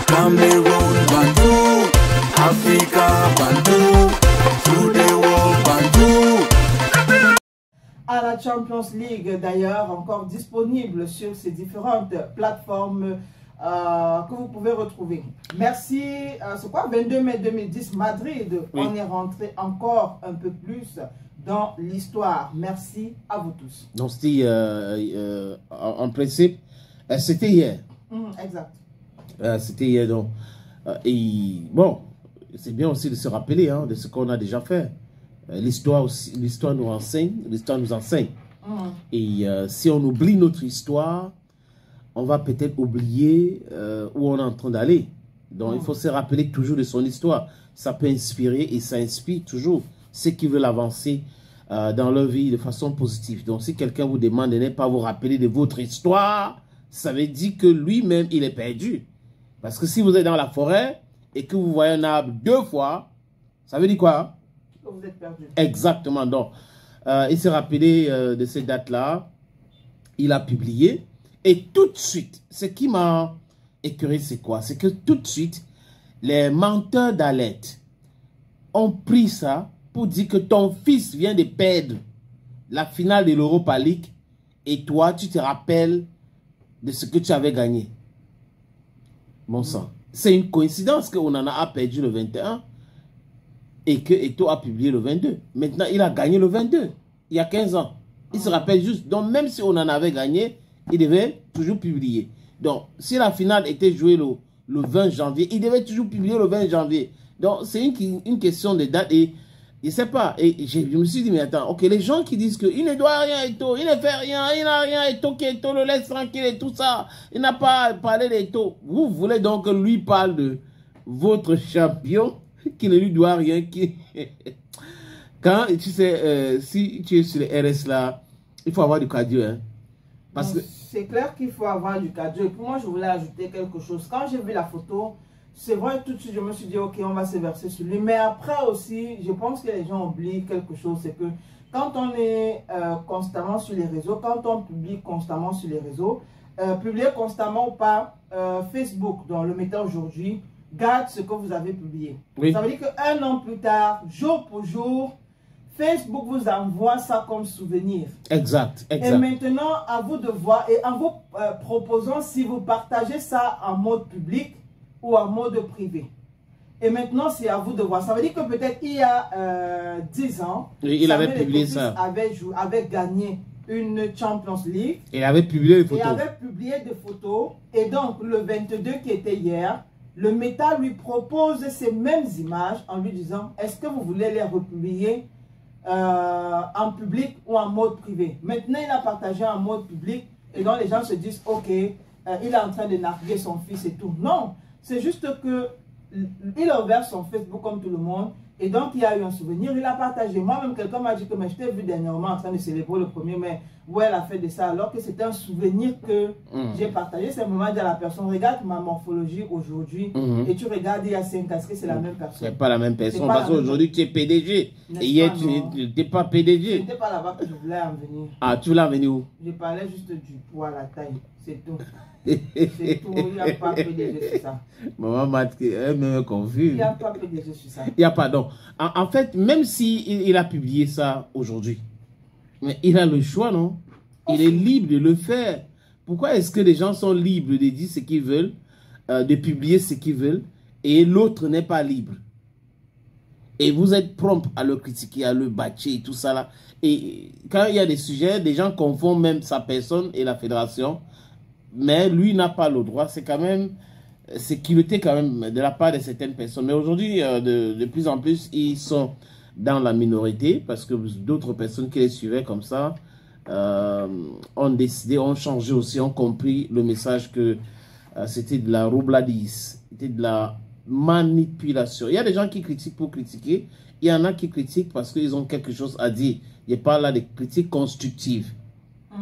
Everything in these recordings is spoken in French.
Cameroun, Bandou, Africa, Bandou, to the world, Bandou. À la Champions League, d'ailleurs, encore disponible sur ces différentes plateformes que vous pouvez retrouver. Merci. C'est quoi, 22 mai 2010, Madrid. Oui. On est rentré encore un peu plus dans l'histoire. Merci à vous tous. Donc, c'était en principe, c'était hier. Exact. C'était hier, donc. Et bon, c'est bien aussi de se rappeler hein, de ce qu'on a déjà fait. L'histoire nous enseigne, l'histoire nous enseigne. Et si on oublie notre histoire, on va peut-être oublier où on est en train d'aller. Donc, il faut se rappeler toujours de son histoire. Ça peut inspirer et ça inspire toujours ceux qui veulent avancer dans leur vie de façon positive. Donc, si quelqu'un vous demande de ne pas vous rappeler de votre histoire, ça veut dire que lui-même, il est perdu. Parce que si vous êtes dans la forêt et que vous voyez un arbre 2 fois, ça veut dire quoi? Vous êtes perdu. Exactement. Donc, il s'est rappelé de ces dates-là. Il a publié. Et tout de suite, ce qui m'a écœuré, c'est quoi? C'est que tout de suite, les menteurs d'alerte ont pris ça pour dire que ton fils vient de perdre la finale de l'Europa League et toi, tu te rappelles de ce que tu avais gagné. Bon sang. C'est une coïncidence qu'on en a perdu le 21 et que Eto'o a publié le 22. Maintenant, il a gagné le 22, il y a 15 ans. Il se rappelle juste. Donc, même si on en avait gagné, il devait toujours publier. Donc, si la finale était jouée le 20 janvier, il devait toujours publier le 20 janvier. Donc, c'est une question de date et je ne sais pas. Et je me suis dit, mais attends, ok, les gens qui disent qu'il ne doit rien Eto'o, il ne fait rien, il n'a rien Eto'o, qu'Eto'o le laisse tranquille et tout ça. Il n'a pas parlé d'Eto'o. Vous voulez donc que lui parle de votre champion qui ne lui doit rien. Quand, tu sais, si tu es sur les RS là, il faut avoir du cardio, hein. Parce que c'est clair qu'il faut avoir du cardio. Et pour moi, je voulais ajouter quelque chose. Quand j'ai vu la photo, c'est vrai, tout de suite, je me suis dit, ok, on va se verser sur lui. Mais après aussi, je pense que les gens oublient quelque chose. C'est que quand on est constamment sur les réseaux, quand on publie constamment sur les réseaux, publier constamment ou pas, Facebook, dans le mettant aujourd'hui, garde ce que vous avez publié. Oui. Ça veut dire qu'un an plus tard, jour pour jour, Facebook vous envoie ça comme souvenir. Exact, exact. Et maintenant, à vous de voir et en vous proposant si vous partagez ça en mode public ou en mode privé. Et maintenant, c'est à vous de voir. Ça veut dire que peut-être il y a 10 ans, il avait publié ça. Avait gagné une Champions League. Il avait publié des photos. Il avait publié des photos. Et donc, le 22 qui était hier, le Meta lui propose ces mêmes images en lui disant, est-ce que vous voulez les republier en public ou en mode privé? Maintenant, il a partagé en mode public et donc les gens se disent, ok, il est en train de narguer son fils et tout. Non, c'est juste que il a ouvert son Facebook comme tout le monde et donc il a eu un souvenir, il a partagé. Moi-même, quelqu'un m'a dit que je t'ai vu dernièrement en train de célébrer le 1er mai où elle a fait de ça alors que c'était un souvenir que j'ai partagé. C'est le moment de dire à la personne, regarde ma morphologie aujourd'hui et tu regardes il y a 5 ans, est-ce que c'est la même personne? C'est pas la même personne parce qu'aujourd'hui tu es PDG et hier tu n'étais pas PDG. Ce n'était pas là-bas que je voulais en venir. Ah, tu voulais en venir où? Je parlais juste du poids, la taille, c'est tout. C'est tout, il n'y a pas PDG sur ça. Maman m'a même confus. Il n'y a pas PDG sur ça. Il n'y a pas, donc. En fait, même s'il a publié ça aujourd'hui, mais il a le choix, non? Il est libre de le faire. Pourquoi est-ce que les gens sont libres de dire ce qu'ils veulent, de publier ce qu'ils veulent, et l'autre n'est pas libre? Et vous êtes prompt à le critiquer, à le bâcher et tout ça là. Et quand il y a des sujets, des gens confondent même sa personne et la fédération. Mais lui n'a pas le droit. C'est quand même sécurité quand même de la part de certaines personnes. Mais aujourd'hui, de plus en plus, ils sont dans la minorité parce que d'autres personnes qui les suivaient comme ça ont décidé, ont changé aussi, ont compris le message que c'était de la roubladise, c'était de la manipulation. Il y a des gens qui critiquent pour critiquer. Il y en a qui critiquent parce qu'ils ont quelque chose à dire. Il n'y a pas là de critiques constructives.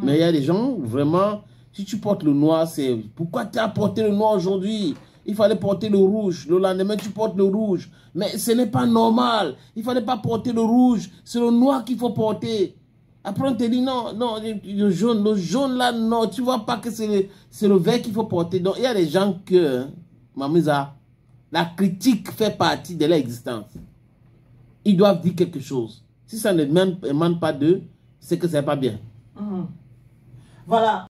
Mais il y a des gens vraiment... Si tu portes le noir, c'est pourquoi tu as porté le noir aujourd'hui? Il fallait porter le rouge. Le lendemain, tu portes le rouge. Mais ce n'est pas normal. Il ne fallait pas porter le rouge. C'est le noir qu'il faut porter. Après, on te dit non, non, le jaune là, non. Tu ne vois pas que c'est le vert qu'il faut porter. Donc, il y a des gens que Mamisa, la critique fait partie de leur existence. Ils doivent dire quelque chose. Si ça ne émane pas d'eux, c'est que c'est pas bien. Voilà.